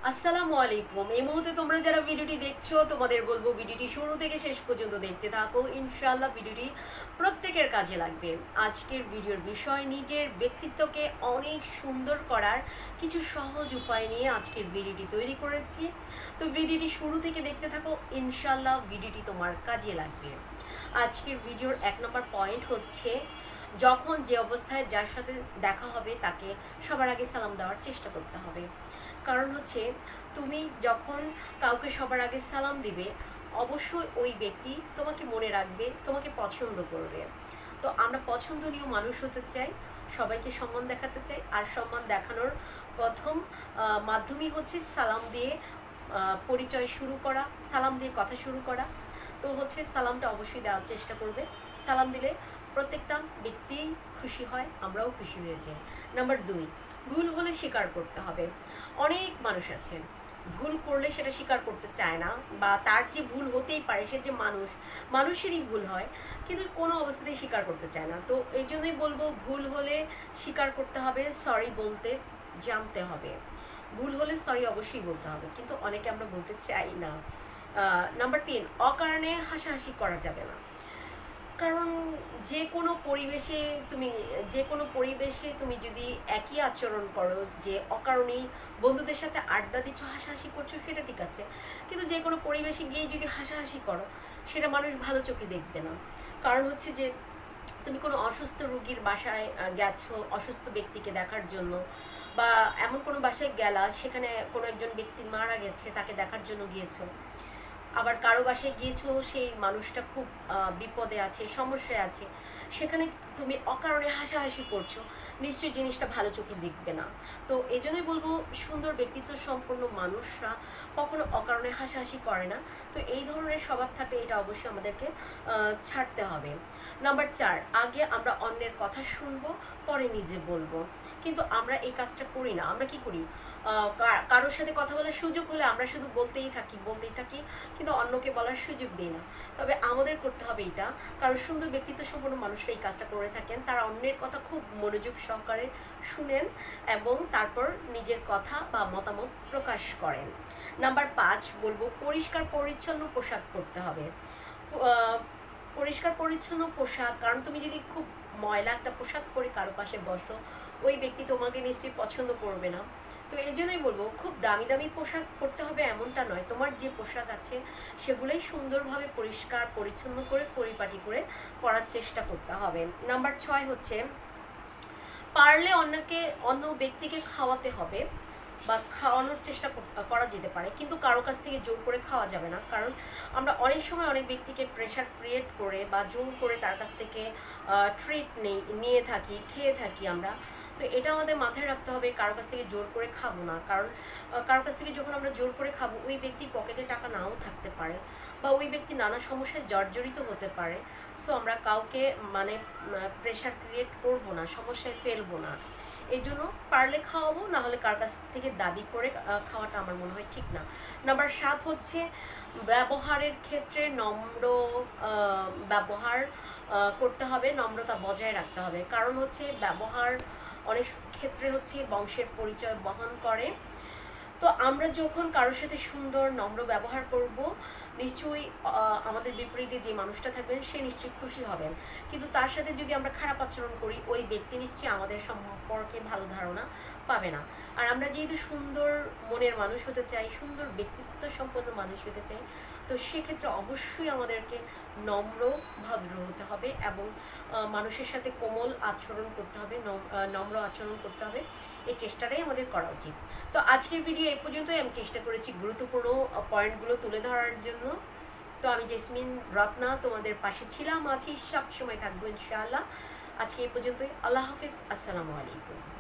আসসালামু আলাইকুম। এই মুহূর্তে তোমরা যারা ভিডিওটি দেখছো তোমাদের বলবো ভিডিওটি শুরু থেকে শেষ পর্যন্ত দেখতে থাকো, ইনশাআল্লাহ ভিডিওটি প্রত্যেকের কাজে লাগবে। আজকের ভিডিওর বিষয় নিজের ব্যক্তিত্বকে অনেক সুন্দর করার কিছু সহজ উপায় নিয়ে আজকের ভিডিওটি তৈরি করেছি। তো ভিডিওটি শুরু থেকে দেখতে থাকো, ইনশাআল্লাহ ভিডিওটি তোমার কাজে লাগবে। আজকের ভিডিওর 1 নম্বর পয়েন্ট হচ্ছে, যখন যে অবস্থায় যার সাথে দেখা হবে তাকে সবার আগে সালাম দেওয়ার চেষ্টা করতে হবে। কারণ হচ্ছে, তুমি যখন কাউকে সবার আগে সালাম দিবে অবশ্যই ওই ব্যক্তি তোমাকে মনে রাখবে, তোমাকে পছন্দ করবে। তো আমরা পছন্দনীয় মানুষ হতে চাই, সবাইকে সম্মান দেখাতে চাই, আর সম্মান দেখানোর প্রথম মাধ্যমই হচ্ছে সালাম দিয়ে পরিচয় শুরু করা, সালাম দিয়ে কথা শুরু করা। তো হচ্ছে সালামটা অবশ্যই দেওয়ার চেষ্টা করবে। সালাম দিলে প্রত্যেকটা ব্যক্তি খুশি হয়, আমরাও খুশি হয়ে যাই। নাম্বার 2, ভুল হলে স্বীকার করতে হবে। অনেক মানুষ আছে ভুল করলে সেটা স্বীকার করতে চায় না, বা তার যে ভুল হতেই পারে, সে যে মানুষেরই ভুল হয়, কিন্তু কোনো অবস্থাতেই স্বীকার করতে চায় না। তো এই জন্যই বলবো, ভুল হলে স্বীকার করতে হবে, সরি বলতে জানতে হবে। ভুল হলে সরি অবশ্যই বলতে হবে, কিন্তু অনেকে আমরা বলতে চাই না। নাম্বার 3, অকারণে হাসাহাসি করা যাবে না। কারণ যে কোনো পরিবেশে তুমি যদি একই আচরণ করো, যে অকারণেই বন্ধুদের সাথে আড্ডা দিচ্ছ, হাসাহাসি করছো, সেটা ঠিক আছে, কিন্তু যে কোনো পরিবেশে গিয়ে যদি হাসাহাসি করো, সেটা মানুষ ভালো চোখে দেখবে না। কারণ হচ্ছে যে, তুমি কোনো অসুস্থ রোগীর বাসায় গেছো অসুস্থ ব্যক্তিকে দেখার জন্য, বা এমন কোনো বাসায় গেলা সেখানে কোনো একজন ব্যক্তি মারা গেছে, তাকে দেখার জন্য গিয়েছো। আবার কারো বাসায় গিয়েছো, সেই মানুষটা খুব বিপদে আছে, সমস্যায় আছে, সেখানে তুমি অকারণে হাসাহাসি করছো, নিশ্চয়ই জিনিসটা ভালো চোখে দেখবে না। তো এই জন্যই বলবো, সুন্দর ব্যক্তিত্ব সম্পন্ন মানুষরা কখনো অকারণে হাসাহাসি করে না। তো এই ধরনের স্বভাব থাকলে এটা অবশ্যই আমাদেরকে ছাড়তে হবে। নাম্বার 4, আগে আমরা অন্যের কথা শুনবো, পরে নিজে বলবো। কিন্তু আমরা এই কাজটা করি না। আমরা কি করি, কারোর সাথে কথা বলার সুযোগ হলে আমরা শুধু বলতেই থাকি, কিন্তু অন্যকে বলার সুযোগ দিই না। তবে আমাদের করতে হবে এটা, কারণ সুন্দর ব্যক্তিত্ব সম্পন্ন মানুষরা এই কাজটা করে থাকেন। তারা অন্যের কথা খুব মনোযোগ সহকারে শুনেন এবং তারপর নিজের কথা বা মতামত প্রকাশ করেন। নাম্বার 5 বলবো, পরিষ্কার পরিচ্ছন্ন পোশাক পরতে হবে। পরিষ্কার পরিচ্ছন্ন পোশাক, কারণ তুমি যদি খুব ময়লা একটা পোশাক পরে কারো পাশে বসো, ওই ব্যক্তি তোমাকে নিশ্চয়ই পছন্দ করবে না। তো এই জন্যই বলবো, খুব দামি দামি পোশাক পরতে হবে এমনটা নয়, তোমার যে পোশাক আছে সেগুলোই সুন্দরভাবে পরিষ্কার পরিচ্ছন্ন করে পরিপাটি করে পরার চেষ্টা করতে হবে। নাম্বার 6 হচ্ছে, পারলে অন্য ব্যক্তিকে খাওয়াতে হবে বা খাওয়ানোর চেষ্টা করা যেতে পারে, কিন্তু কারো কাছ থেকে জোর করে খাওয়া যাবে না। কারণ আমরা অনেক সময় অনেক ব্যক্তিকে প্রেশার ক্রিয়েট করে বা জোর করে তার কাছ থেকে ট্রিট নিয়ে থাকি, খেয়ে থাকি আমরা। তো এটা আমাদের মাথায় রাখতে হবে, কারো কাছ থেকে জোর করে খাবো না। কারণ কারো কাছ থেকে যখন আমরা জোর করে খাবো, ওই ব্যক্তির পকেটে টাকা নাও থাকতে পারে, বা ওই ব্যক্তি নানা সমস্যায় জর্জরিত হতে পারে। সো আমরা কাউকে প্রেশার ক্রিয়েট করবো না, সমস্যায় ফেলবো না। এই জন্য পারলে খাওয়াবো, না হলে কার কাছ থেকে দাবি করে খাওয়াটা আমার মনে হয় ঠিক না। নাম্বার 7 হচ্ছে, ব্যবহারের ক্ষেত্রে নম্র ব্যবহার করতে হবে, নম্রতা বজায় রাখতে হবে। কারণ হচ্ছে, ব্যবহার অনেক ক্ষেত্রে হচ্ছে বংশের পরিচয় বহন করে। তো আমরা যখন কারোর সাথে সুন্দর নম্র ব্যবহার করব, নিশ্চয়ই আমাদের বিপরীতে যে মানুষটা থাকবেন সে নিশ্চয়ই খুশি হবেন। কিন্তু তার সাথে যদি আমরা খারাপ আচরণ করি, ওই ব্যক্তি নিশ্চয়ই আমাদের সম্পর্কে ভালো ধারণা পাবে না। আর আমরা যেহেতু সুন্দর মনের মানুষ হতে চাই, সুন্দর ব্যক্তিত্ব সম্পন্ন মানুষ হতে চাই, তো সেক্ষেত্রে অবশ্যই আমাদেরকে নম্র ভদ্র হতে হবে এবং মানুষের সাথে কোমল আচরণ করতে হবে, নম্র আচরণ করতে হবে। এই চেষ্টাটাই আমাদের করা উচিত। তো আজকের ভিডিও এই পর্যন্তই। আমি চেষ্টা করেছি গুরুত্বপূর্ণ পয়েন্টগুলো তুলে ধরার জন্য। তো আমি জেসমিন রত্না তোমাদের পাশে ছিলাম, আছি, সব সময় থাকবো ইনশাআল্লাহ। আজকে এই পর্যন্তই। আল্লাহ হাফিজ, আসসালামু আলাইকুম।